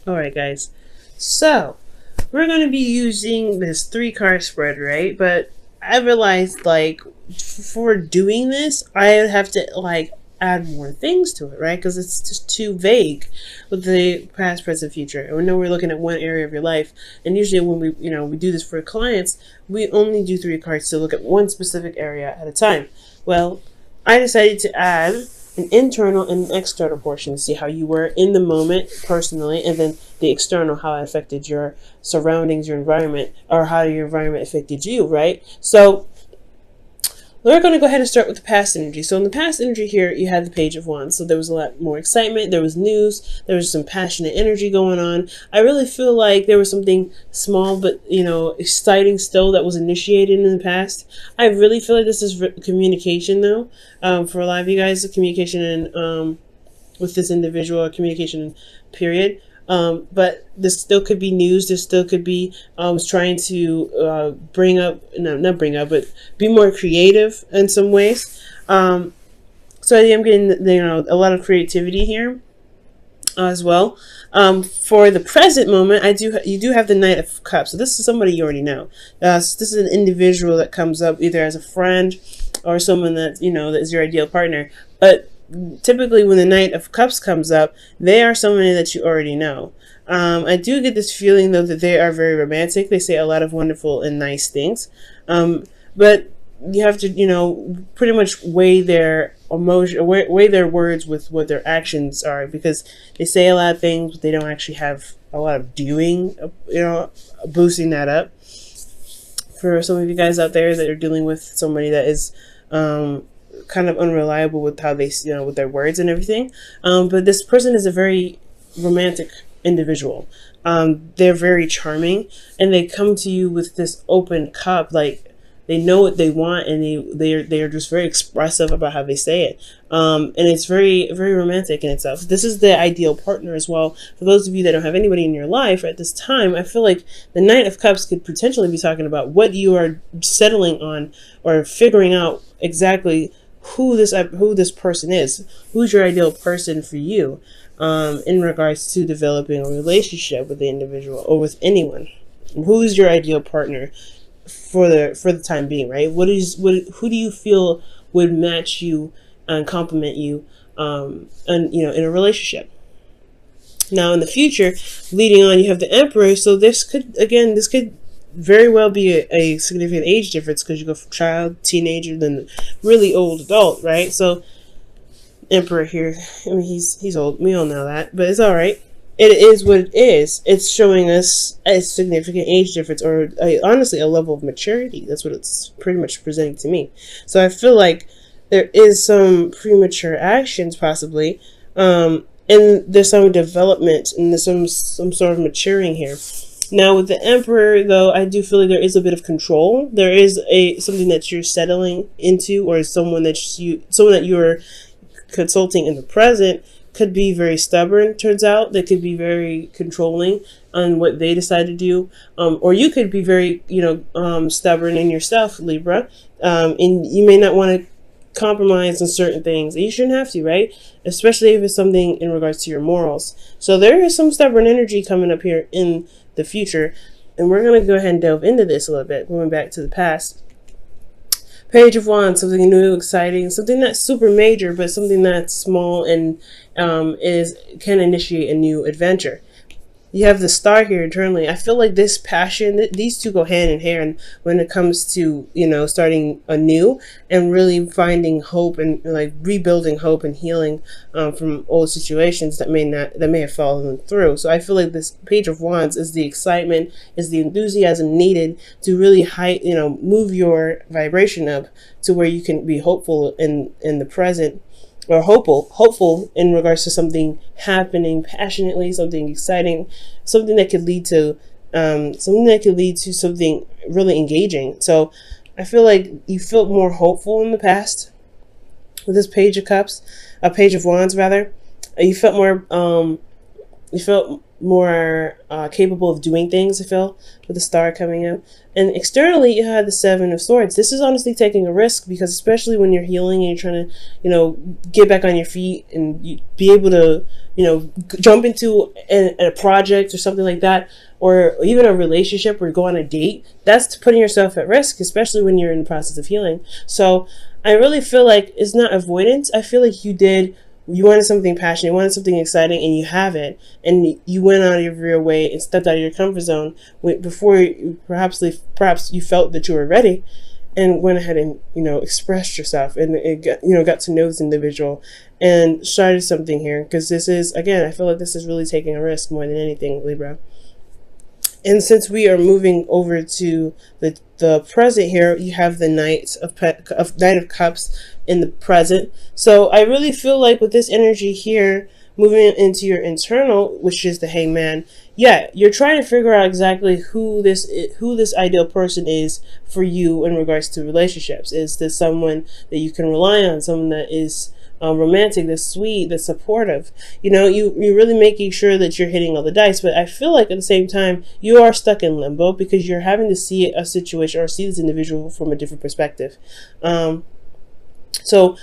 Alright guys, so we're going to be using this 3 card spread, right? But I realized like for doing this I have to like add more things to it, right? Because it's just too vague with the past, present, future. And we know we're looking at one area of your life, and usually when we do this for clients, we only do 3 cards to look at one specific area at a time. Well, I decided to add an internal and an external portion to see how you were in the moment personally, and then the external, how it affected your surroundings, your environment, or how your environment affected you, right? So we're going to go ahead and start with the past energy. So in the past energy here, you had the Page of Wands. So there was a lot more excitement. There was news. There was some passionate energy going on. I really feel like there was something small but, exciting still that was initiated in the past. I really feel like this is communication, though. For a lot of you guys, the communication and with this individual, or communication period. But this still could be news. This still could be trying to not bring up, but be more creative in some ways. So I am getting a lot of creativity here as well. For the present moment, you do have the Knight of Cups. So this is somebody you already know. So this is an individual that comes up either as a friend or someone that that is your ideal partner. But typically when the Knight of Cups comes up, they are somebody that you already know. I do get this feeling though that they are very romantic. They say a lot of wonderful and nice things, but you have to pretty much weigh their emotion, weigh their words with what their actions are, because they say a lot of things but they don't actually have a lot of doing, boosting that up. For some of you guys out there that are dealing with somebody that is kind of unreliable with how they, with their words and everything. But this person is a very romantic individual. They're very charming, and they come to you with this open cup, like they know what they want, and they are just very expressive about how they say it. And it's very, very romantic in itself. This is the ideal partner as well. For those of you that don't have anybody in your life at this time, I feel like the Knight of Cups could potentially be talking about what you are settling on or figuring out exactly who this person is, who's your ideal person for you, in regards to developing a relationship with the individual or with anyone. Who's your ideal partner for the time being, right? Who do you feel would match you and complement you, and in a relationship? Now in the future, leading on, you have the Emperor. So this could very well be a significant age difference, because you go from child, teenager, then really old adult, right? So Emperor here, I mean, he's old. We all know that, but it's all right. It is what it is. It's showing us a significant age difference, or honestly a level of maturity. That's what it's pretty much presenting to me. So I feel like there is some premature actions possibly, and there's some development, and there's some sort of maturing here. Now with the Emperor, though, I do feel like there is a bit of control. There is something that you're settling into, or someone that you're consulting in the present could be very stubborn. Turns out they could be very controlling on what they decide to do, or you could be very stubborn in yourself, Libra, and you may not want to compromise on certain things. You shouldn't have to, right? Especially if it's something in regards to your morals. So there is some stubborn energy coming up here in the future, and we're going to go ahead and delve into this a little bit, going back to the past. Page of Wands, something new, exciting, something not super major, but something that's small and can initiate a new adventure. You have the Star here internally. I feel like this passion, these two go hand in hand when it comes to, starting anew and really finding hope and like rebuilding hope and healing from old situations that may have fallen through. So I feel like this Page of Wands is the excitement, is the enthusiasm needed to really move your vibration up to where you can be hopeful in the present, or hopeful in regards to something happening passionately, something exciting, something that could lead to something really engaging. So I feel like you felt more hopeful in the past with this Page of Cups, a Page of Wands rather. You felt more you felt more capable of doing things, I feel, with the star coming out. And externally, you had the Seven of Swords. This is honestly taking a risk, because especially when you're healing and you're trying to, get back on your feet and be able to, jump into a project or something like that, or even a relationship or go on a date, that's putting yourself at risk, especially when you're in the process of healing. So I really feel like it's not avoidance. I feel like you wanted something passionate, you wanted something exciting, and you have it, and you went out of your way and stepped out of your comfort zone before perhaps you felt that you were ready, and went ahead and expressed yourself, and got to know this individual and started something here. Because this is, again, I feel like this is really taking a risk more than anything, Libra. And since we are moving over to the present here, you have the Knight of Cups in the present. So I really feel like with this energy here, moving into your internal, which is the Hangman, yeah, you're trying to figure out exactly who this ideal person is for you in regards to relationships. Is this someone that you can rely on, someone that is romantic, that's sweet, that's supportive? You're really making sure that you're hitting all the dice. But I feel like at the same time, you are stuck in limbo, because you're having to see a situation or see this individual from a different perspective. So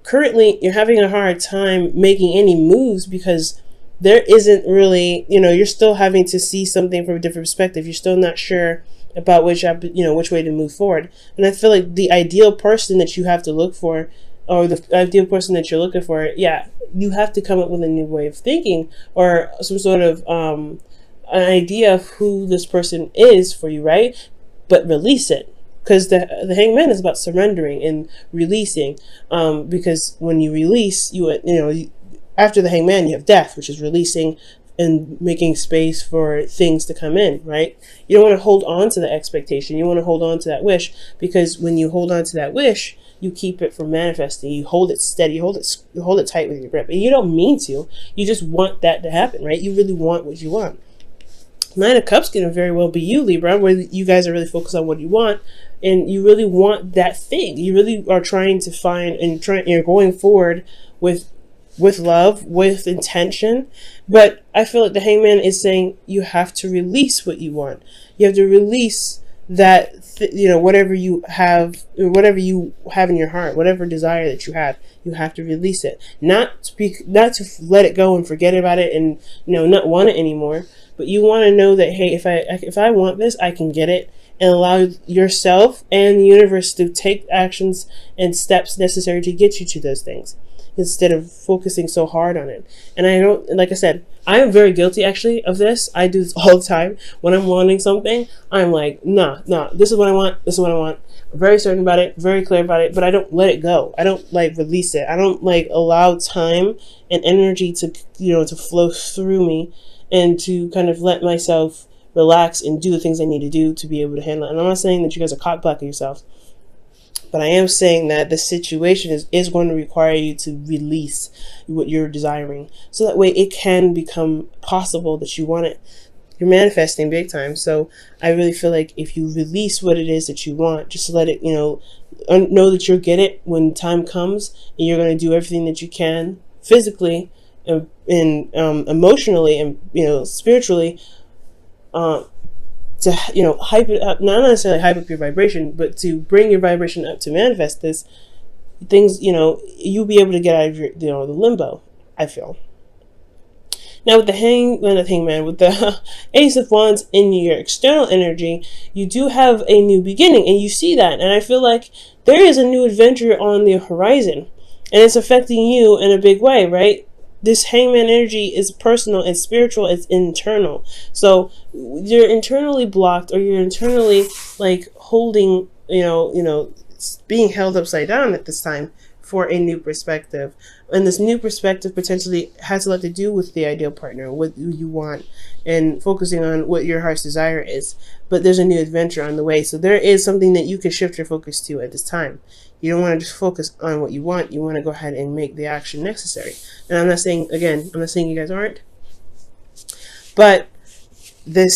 currently, you're having a hard time making any moves, because there isn't really, you're still having to see something from a different perspective. You're still not sure about which way to move forward. And I feel like the ideal person that you have to look for, or the ideal person that you're looking for, yeah, you have to come up with a new way of thinking, or some sort of an idea of who this person is for you, right? But release it, because the Hangman is about surrendering and releasing. Because when you release, after the Hangman, you have Death, which is releasing and making space for things to come in, right? You don't want to hold on to the expectation. You want to hold on to that wish, because when you hold on to that wish, you keep it from manifesting. You hold it steady. You hold it tight with your grip. And you don't mean to. You just want that to happen, right? You really want what you want. Nine of Cups can very well be you, Libra, where you guys are really focused on what you want, and you really want that thing. You really are trying to find, and you're going forward with love, with intention. But I feel like the Hangman is saying you have to release what you want. You have to release that whatever you have in your heart, whatever desire that you have to release it. Not to let it go and forget about it and not want it anymore. But you want to know that, hey, if I want this, I can get it, and allow yourself and the universe to take actions and steps necessary to get you to those things, instead of focusing so hard on it. And I don't, like I said, I am very guilty actually of this. I do this all the time. When I'm wanting something, I'm like, nah, this is what I want. This is what I want. I'm very certain about it, very clear about it, but I don't let it go. I don't release it. I don't allow time and energy to, to flow through me, and to kind of let myself relax and do the things I need to do to be able to handle it. And I'm not saying that you guys are cock-blocking yourself, but I am saying that the situation is going to require you to release what you're desiring, so that way it can become possible that you want it. You're manifesting big time. So I really feel like if you release what it is that you want, just let it, know that you'll get it when time comes, and you're going to do everything that you can physically and emotionally and spiritually to hype it up, not necessarily hype up your vibration, but to bring your vibration up to manifest this things. You'll be able to get out of your the limbo, I feel. Now with the Hangman, with the Ace of Wands in your external energy, you do have a new beginning, and you see that, and I feel like there is a new adventure on the horizon, and it's affecting you in a big way, right? This Hangman energy is personal, it's spiritual, it's internal. So you're internally blocked, or you're internally holding, being held upside down at this time for a new perspective. And this new perspective potentially has a lot to do with the ideal partner, what you want, and focusing on what your heart's desire is. But there's a new adventure on the way. So there is something that you can shift your focus to at this time. You don't want to just focus on what you want. You want to go ahead and make the action necessary. And I'm not saying you guys aren't. But the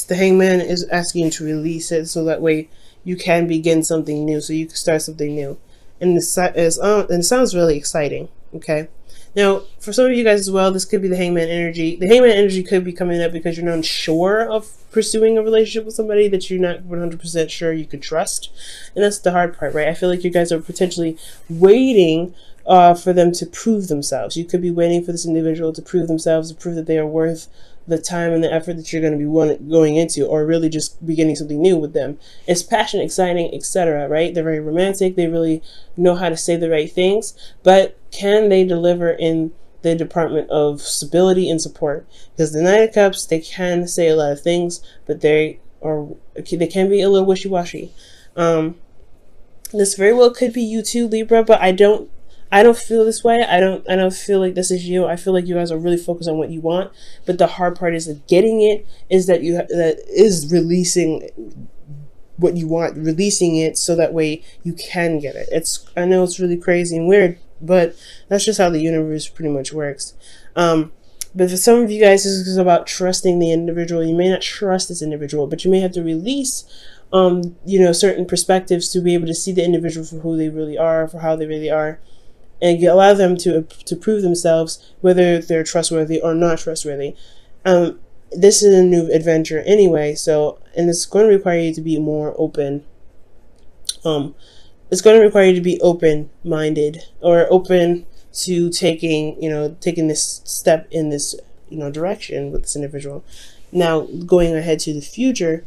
Hangman is asking you to release it, so that way you can begin something new, so you can start something new. And it sounds really exciting, okay? Now, for some of you guys as well, this could be the hangman energy. The hangman energy could be coming up because you're not unsure of pursuing a relationship with somebody that you're not 100% sure you could trust. And that's the hard part, right? I feel like you guys are potentially waiting for them to prove themselves. You could be waiting for this individual to prove themselves, to prove that they are worth the time and the effort that you're going to be going into, or really just beginning something new with them. It's passionate, exciting, etc., right? They're very romantic. They really know how to say the right things, but can they deliver in the department of stability and support? Because the Knight of Cups, they can say a lot of things, but they can be a little wishy-washy. This very well could be you too, Libra, but I don't feel this way. I don't feel like this is you. I feel like you guys are really focused on what you want, but the hard part is that getting it is that is releasing what you want, releasing it so that way you can get it. I know it's really crazy and weird, but that's just how the universe pretty much works. But for some of you guys, this is about trusting the individual. You may not trust this individual, but you may have to release certain perspectives to be able to see the individual for who they really are, for how they really are, and allow them to prove themselves, whether they're trustworthy or not trustworthy. This is a new adventure anyway, and it's going to require you to be more open. It's going to require you to be open-minded, or open to taking this step in this direction with this individual. Now, going ahead to the future,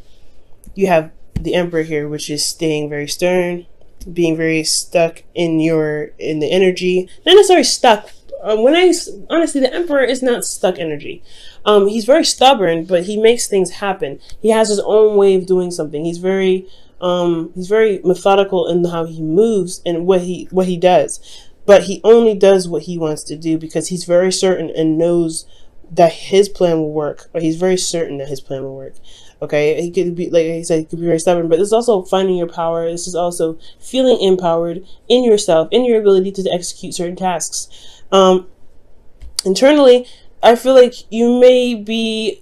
you have the Emperor here, which is staying very stern, being very stuck in the energy. Not necessarily stuck. Honestly, the Emperor is not stuck energy. He's very stubborn, but he makes things happen. He has his own way of doing something. He's very methodical in how he moves and what he does. But he only does what he wants to do because he's very certain and knows that his plan will work, or he's very certain that his plan will work. Okay, he could be, like I said, he could be very stubborn, but this is also finding your power. This is also feeling empowered in yourself, in your ability to execute certain tasks. Internally, I feel like you may be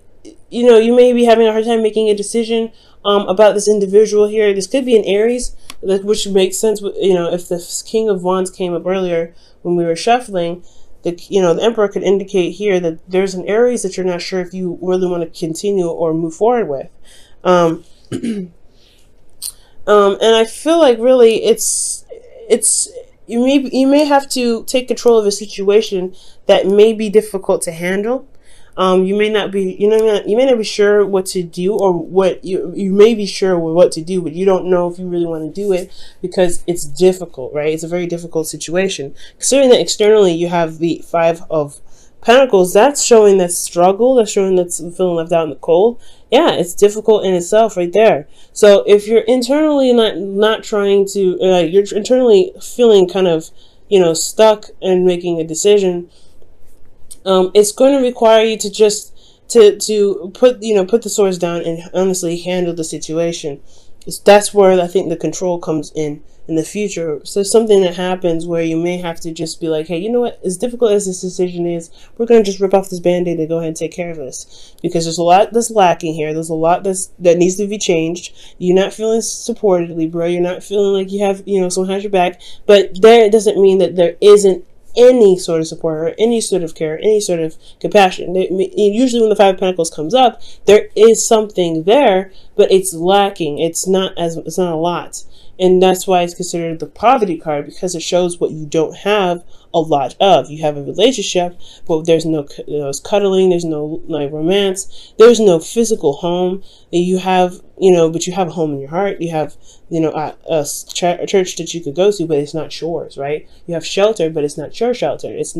having a hard time making a decision about this individual here. This could be an Aries, which makes sense. If the King of Wands came up earlier when we were shuffling, the Emperor could indicate here that there's an Aries that you're not sure if you really want to continue or move forward with. And I feel like really you may have to take control of a situation that may be difficult to handle. You may not be sure what to do, or what you may be sure what to do, but you don't know if you really want to do it because it's difficult, right? It's a very difficult situation. Considering that externally you have the Five of Pentacles, that's showing that struggle, that's showing that's feeling left out in the cold. Yeah, it's difficult in itself right there. So if you're internally not trying to, you're internally feeling kind of, stuck and making a decision, it's going to require you to just to put the swords down and honestly handle the situation. That's where I think the control comes in the future. So something that happens where you may have to just be like, hey, you know what? As difficult as this decision is, we're going to just rip off this band-aid and go ahead and take care of this, because there's a lot that's lacking here. There's a lot that needs to be changed. You're not feeling supported, Libra. You're not feeling like you have someone has your back. But it doesn't mean that there isn't any sort of support or any sort of care, any sort of compassion. Usually when the Five of Pentacles comes up, there is something there, but it's lacking. It's not a lot. And that's why it's considered the poverty card, because it shows what you don't have a lot of. You have a relationship, but there's no cuddling, there's no romance, there's no physical home. You have, but you have a home in your heart. You have, a church that you could go to, but it's not yours, right? You have shelter, but it's not your shelter. It's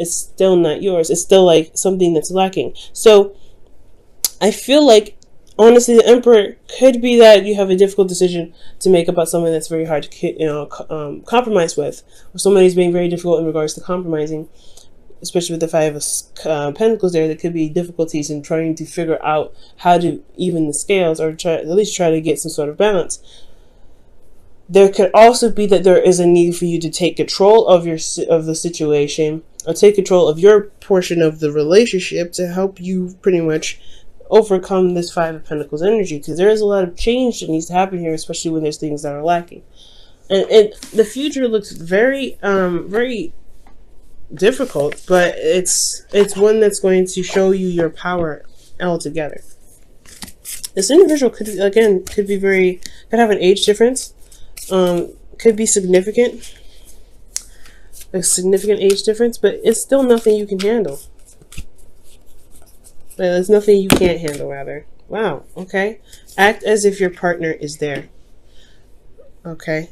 still not yours. It's still like something that's lacking. So I feel like, honestly, the Emperor could be that you have a difficult decision to make about something that's very hard to compromise with, or somebody's being very difficult in regards to compromising, especially with the Five of Pentacles there. There could be difficulties in trying to figure out how to even the scales, or at least try to get some sort of balance. There could also be that there is a need for you to take control of the situation, or take control of your portion of the relationship to help you pretty much overcome this Five of Pentacles energy, because there is a lot of change that needs to happen here, especially when there's things that are lacking. And the future looks very difficult, but it's one that's going to show you your power altogether. This individual could have an age difference, could be significant, a significant age difference, but it's still nothing you can handle. There's nothing you can't handle, rather. Wow, okay. Act as if your partner is there. Okay,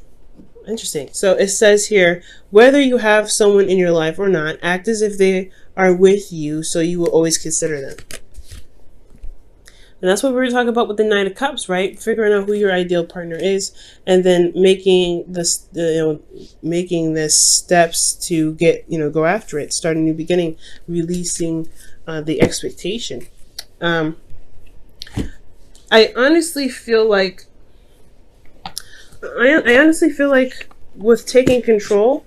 interesting. So it says here, whether you have someone in your life or not, act as if they are with you, so you will always consider them. And that's what we were talking about with the Knight of Cups, right? Figuring out who your ideal partner is, and then making this, making the steps to get, go after it, start a new beginning, releasing the expectation. I honestly feel like with taking control,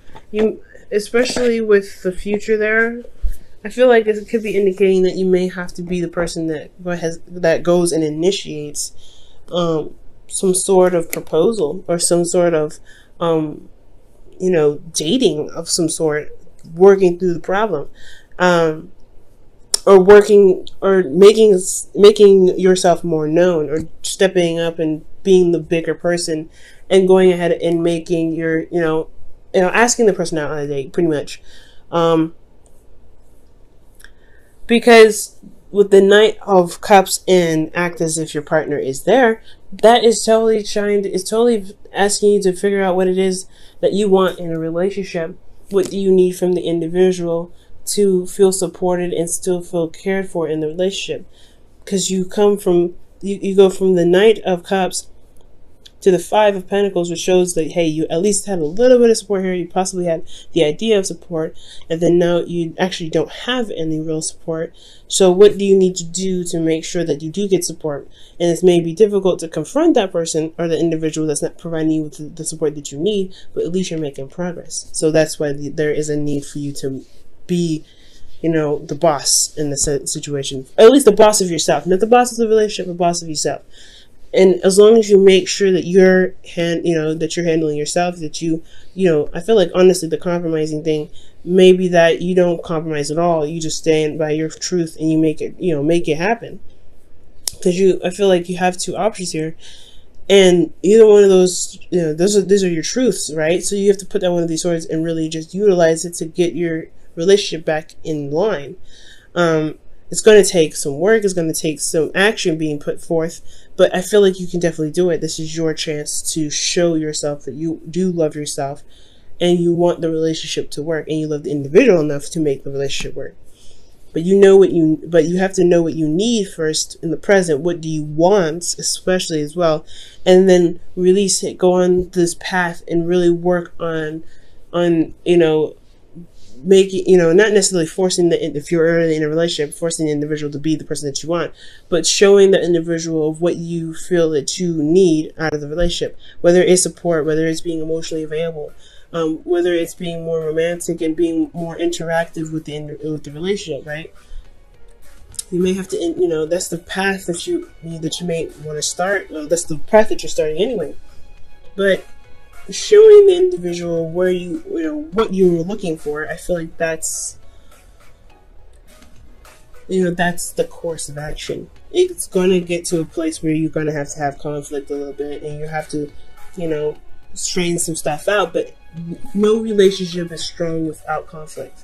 especially with the future there, I feel like it could be indicating that you may have to be the person that goes and initiates some sort of proposal or some sort of dating of some sort, working through the problem, or making yourself more known, or stepping up and being the bigger person and going ahead and making your asking the person out on a date, pretty much. Because with the Knight of Cups and act as if your partner is there, that is totally asking you to figure out what it is that you want in a relationship. What do you need from the individual to feel supported and still feel cared for in the relationship? Because you go from the Knight of Cups to the Five of Pentacles, which shows that, hey, you at least had a little bit of support here. You possibly had the idea of support, and then now you actually don't have any real support. So what do you need to do to make sure that you do get support? And it may be difficult to confront that person or the individual that's not providing you with the support that you need, but at least you're making progress. So that's why there is a need for you to be, the boss in the situation. Or at least the boss of yourself. Not the boss of the relationship, the boss of yourself. And as long as you make sure that you're handling yourself, that I feel like, honestly, the compromising thing may be that you don't compromise at all. You just stand by your truth and you make it happen. Because I feel like you have two options here, and either one of those, those are your truths, right? So you have to put down one of these swords and really just utilize it to get your relationship back in line. It's going to take some work. It's going to take some action being put forth, but I feel like you can definitely do it. This is your chance to show yourself that you do love yourself and you want the relationship to work, and you love the individual enough to make the relationship work. But you have to know what you need first in the present. What do you want, especially as well, and then release it. Go on this path and really work on making, not necessarily forcing if you're already in a relationship, forcing the individual to be the person that you want, but showing the individual of what you feel that you need out of the relationship, whether it's support, whether it's being emotionally available, whether it's being more romantic and being more interactive with the relationship, right? You may have to, that's the path that you may want to start. That's the path that you're starting anyway, but showing the individual where what you were looking for, I feel like that's the course of action. It's going to get to a place where you're going to have conflict a little bit, and you have to strain some stuff out, but no relationship is strong without conflict.